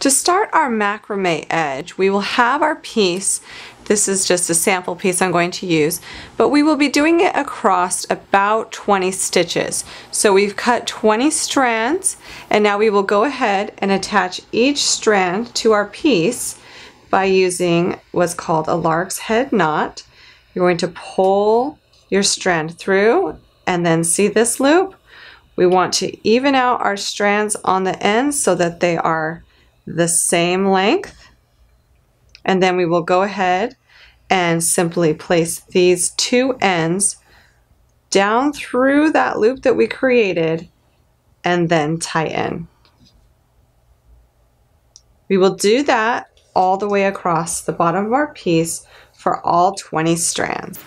To start our macrame edge, we will have our piece. This is just a sample piece I'm going to use, but we will be doing it across about 20 stitches. So we've cut 20 strands, and now we will go ahead and attach each strand to our piece by using what's called a lark's head knot. You're going to pull your strand through, and then see this loop? We want to even out our strands on the ends so that they are the same length. And then we will go ahead and simply place these two ends down through that loop that we created and then tighten. We will do that all the way across the bottom of our piece for all 20 strands.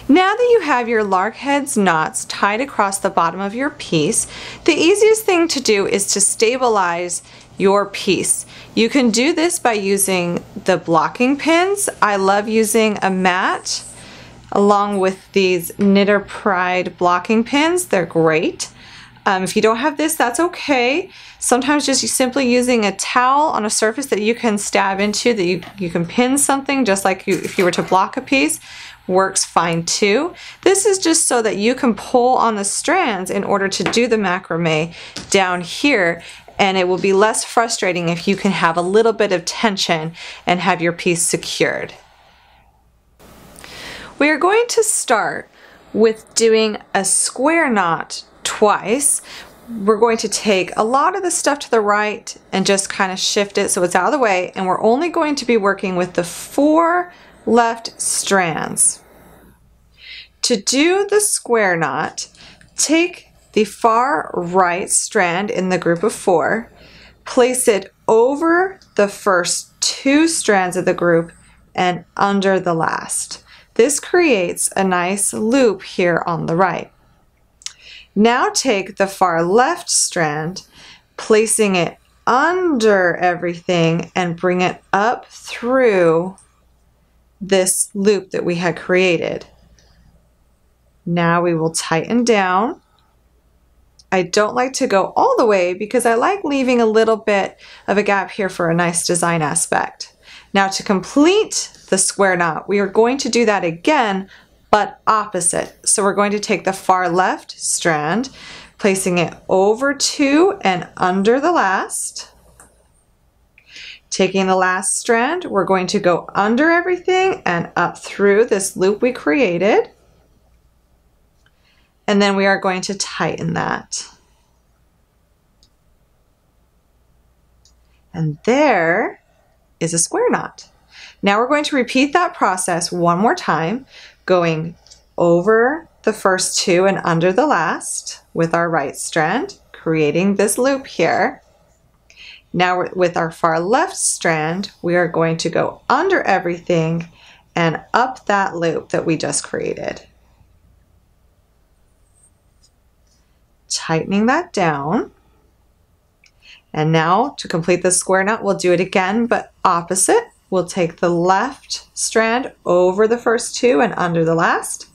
Now that you have your lark heads knots tied across the bottom of your piece, the easiest thing to do is to stabilize your piece. You can do this by using the blocking pins. I love using a mat along with these Knitter Pride blocking pins. They're great. If you don't have this, that's okay. Sometimes just simply using a towel on a surface that you can stab into, that you can pin something just like if you were to block a piece, works fine too. This is just so that you can pull on the strands in order to do the macrame down here, and it will be less frustrating if you can have a little bit of tension and have your piece secured. We are going to start with doing a square knot twice. We're going to take a lot of the stuff to the right and just kind of shift it so it's out of the way, and we're only going to be working with the 4 left strands. To do the square knot, take the far right strand in the group of 4, place it over the first 2 strands of the group and under the last. This creates a nice loop here on the right. Now take the far left strand, placing it under everything, and bring it up through this loop that we had created. Now we will tighten down. I don't like to go all the way because I like leaving a little bit of a gap here for a nice design aspect. Now to complete the square knot, we are going to do that again, but opposite. So we're going to take the far left strand, placing it over 2 and under the last. Taking the last strand, we're going to go under everything and up through this loop we created. And then we are going to tighten that. And there is a square knot. Now we're going to repeat that process one more time, going over the first 2 and under the last with our right strand, creating this loop here. Now with our far left strand, we are going to go under everything and up that loop that we just created. Tightening that down. And now to complete the square knot, we'll do it again, but opposite. We'll take the left strand over the first 2 and under the last.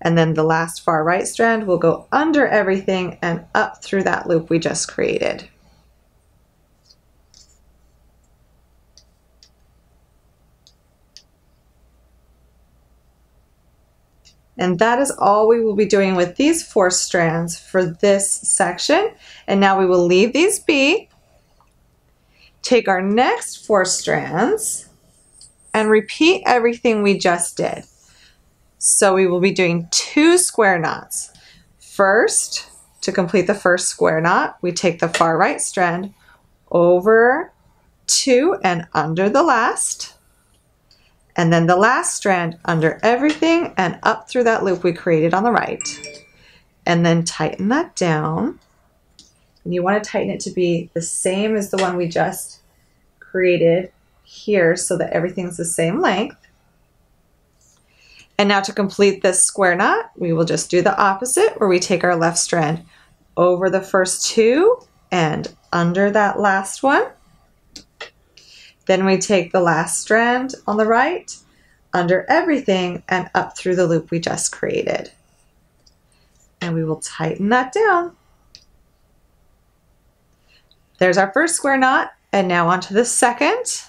And then the last far right strand will go under everything and up through that loop we just created. And that is all we will be doing with these 4 strands for this section. And now we will leave these be. Take our next 4 strands and repeat everything we just did. So we will be doing 2 square knots. First, to complete the first square knot, we take the far right strand over 2 and under the last. And then the last strand under everything and up through that loop we created on the right. And then tighten that down. And you want to tighten it to be the same as the one we just created here so that everything's the same length. And now to complete this square knot, we will just do the opposite, where we take our left strand over the first two and under that last one. Then we take the last strand on the right, under everything, and up through the loop we just created. And we will tighten that down. There's our first square knot, and now onto the second.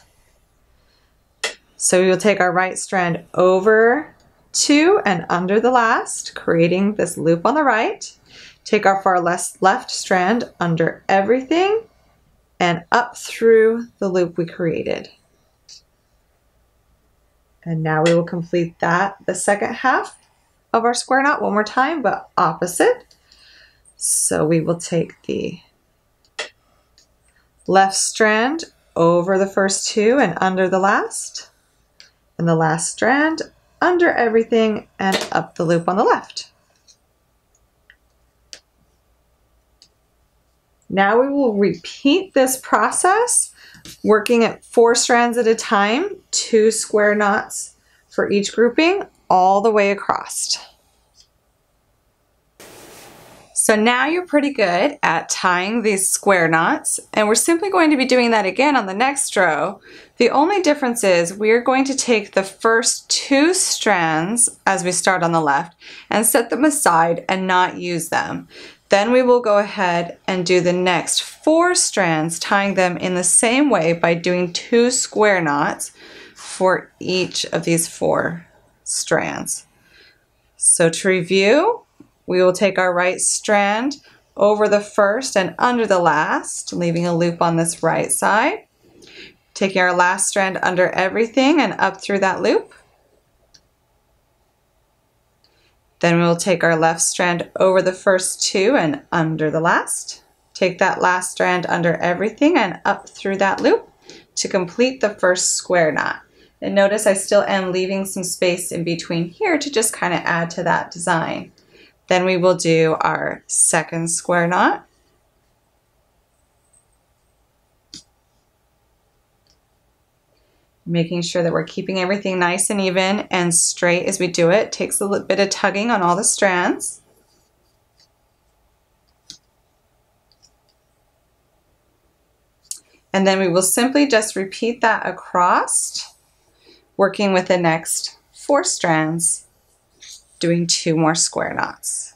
So we will take our right strand over two and under the last, creating this loop on the right. Take our far left strand under everything and up through the loop we created. And now we will complete that, the second half of our square knot one more time, but opposite. So we will take the left strand over the first two and under the last, and the last strand under everything and up the loop on the left. Now we will repeat this process, working at 4 strands at a time, 2 square knots for each grouping, all the way across. So now you're pretty good at tying these square knots, and we're simply going to be doing that again on the next row. The only difference is we're going to take the first 2 strands as we start on the left and set them aside and not use them. Then we will go ahead and do the next 4 strands, tying them in the same way by doing 2 square knots for each of these 4 strands. So to review, we will take our right strand over the first and under the last, leaving a loop on this right side. Taking our last strand under everything and up through that loop. Then we'll take our left strand over the first 2 and under the last. Take that last strand under everything and up through that loop to complete the first square knot. And notice I still am leaving some space in between here to just kind of add to that design. Then we will do our second square knot. Making sure that we're keeping everything nice and even and straight as we do it. Takes a little bit of tugging on all the strands. And then we will simply just repeat that across, working with the next 4 strands, doing 2 more square knots.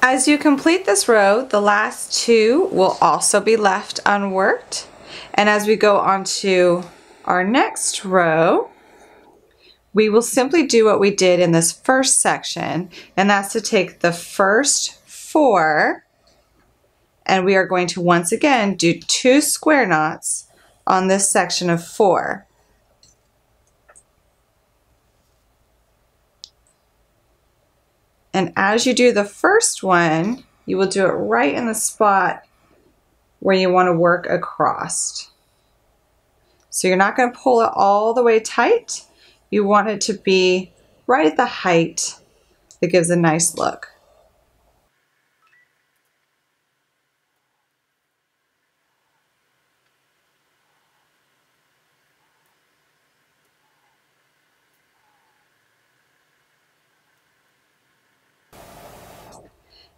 As you complete this row, the last 2 will also be left unworked. And as we go on to our next row, we will simply do what we did in this first section, and that's to take the first 4, and we are going to once again do 2 square knots on this section of 4. And as you do the first one, you will do it right in the spot where you want to work across. So you're not going to pull it all the way tight. You want it to be right at the height that gives a nice look.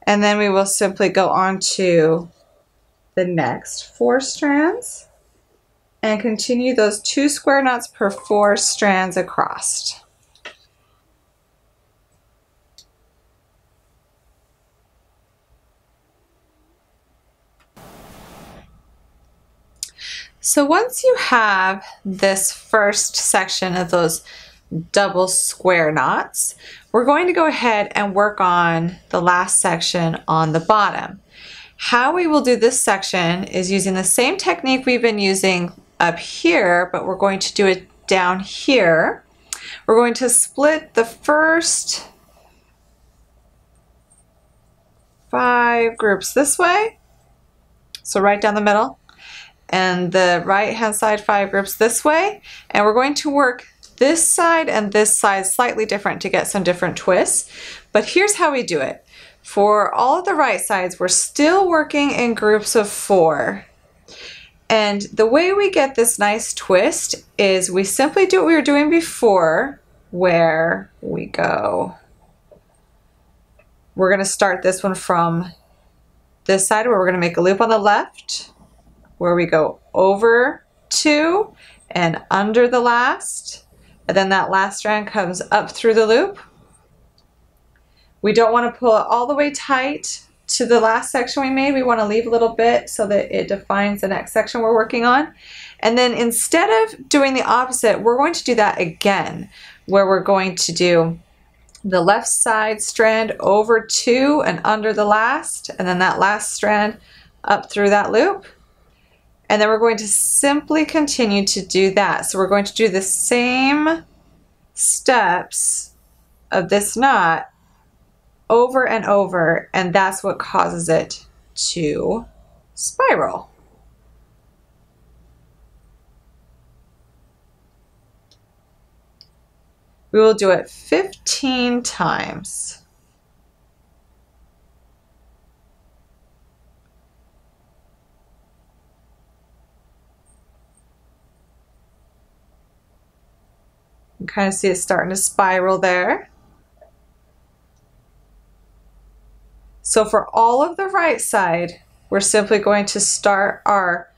And then we will simply go on to the next 4 strands and continue those 2 square knots per 4 strands across. So once you have this first section of those double square knots, we're going to go ahead and work on the last section on the bottom. How we will do this section is using the same technique we've been using up here, but we're going to do it down here. We're going to split the first 5 groups this way, so right down the middle, and the right hand side 5 groups this way, and we're going to work this side and this side slightly different to get some different twists. But here's how we do it. For all of the right sides, we're still working in groups of 4. And the way we get this nice twist is we simply do what we were doing before, where we go. We're going to start this one from this side where we're going to make a loop on the left, where we go over 2 and under the last, and then that last strand comes up through the loop. We don't want to pull it all the way tight to the last section we made. We want to leave a little bit so that it defines the next section we're working on. And then instead of doing the opposite, we're going to do that again, where we're going to do the left side strand over 2 and under the last, and then that last strand up through that loop. And then we're going to simply continue to do that. So we're going to do the same steps of this knot over and over, and that's what causes it to spiral. We will do it 15 times. You can kind of see it starting to spiral there. So for all of the right side, we're simply going to start our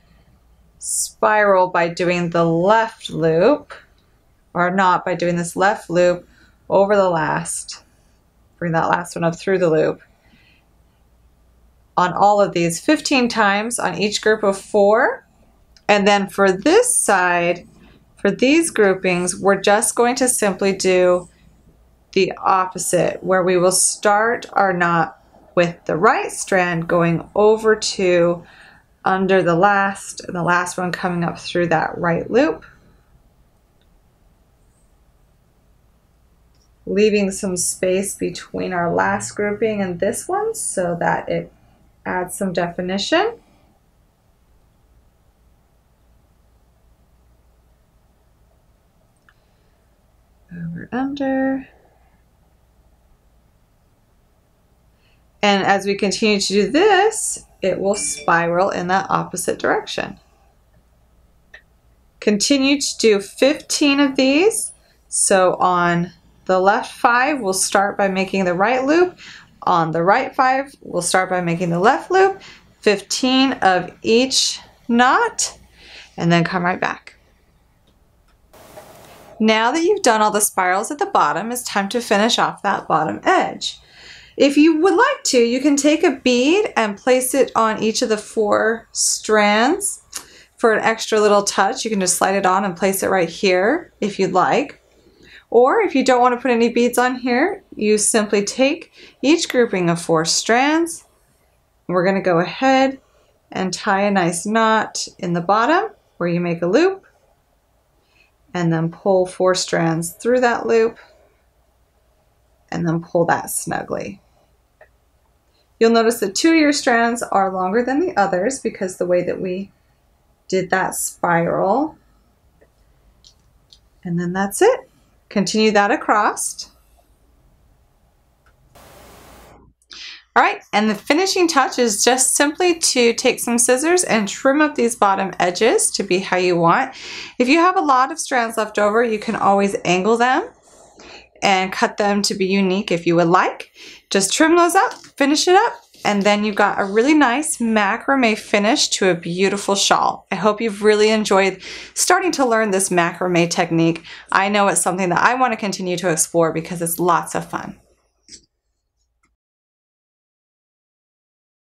spiral by doing the left loop, or not by doing this left loop over the last. Bring that last one up through the loop. On all of these 15 times on each group of 4. And then for this side, for these groupings, we're just going to simply do the opposite, where we will start our knot with the right strand going over 2 under the last, and the last one coming up through that right loop, leaving some space between our last grouping and this one so that it adds some definition. Over, under. And as we continue to do this, it will spiral in that opposite direction. Continue to do 15 of these. So on the left 5, we'll start by making the right loop. On the right 5, we'll start by making the left loop. 15 of each knot, and then come right back. Now that you've done all the spirals at the bottom, it's time to finish off that bottom edge. If you would like to, you can take a bead and place it on each of the 4 strands for an extra little touch. You can just slide it on and place it right here if you'd like. Or if you don't want to put any beads on here, you simply take each grouping of 4 strands. We're going to go ahead and tie a nice knot in the bottom where you make a loop, and then pull 4 strands through that loop, and then pull that snugly. You'll notice that 2 of your strands are longer than the others because the way that we did that spiral. And then that's it. Continue that across. All right, and the finishing touch is just simply to take some scissors and trim up these bottom edges to be how you want. If you have a lot of strands left over, you can always angle them and cut them to be unique if you would like. Just trim those up, finish it up, and then you've got a really nice macrame finish to a beautiful shawl. I hope you've really enjoyed starting to learn this macrame technique. I know it's something that I want to continue to explore because it's lots of fun.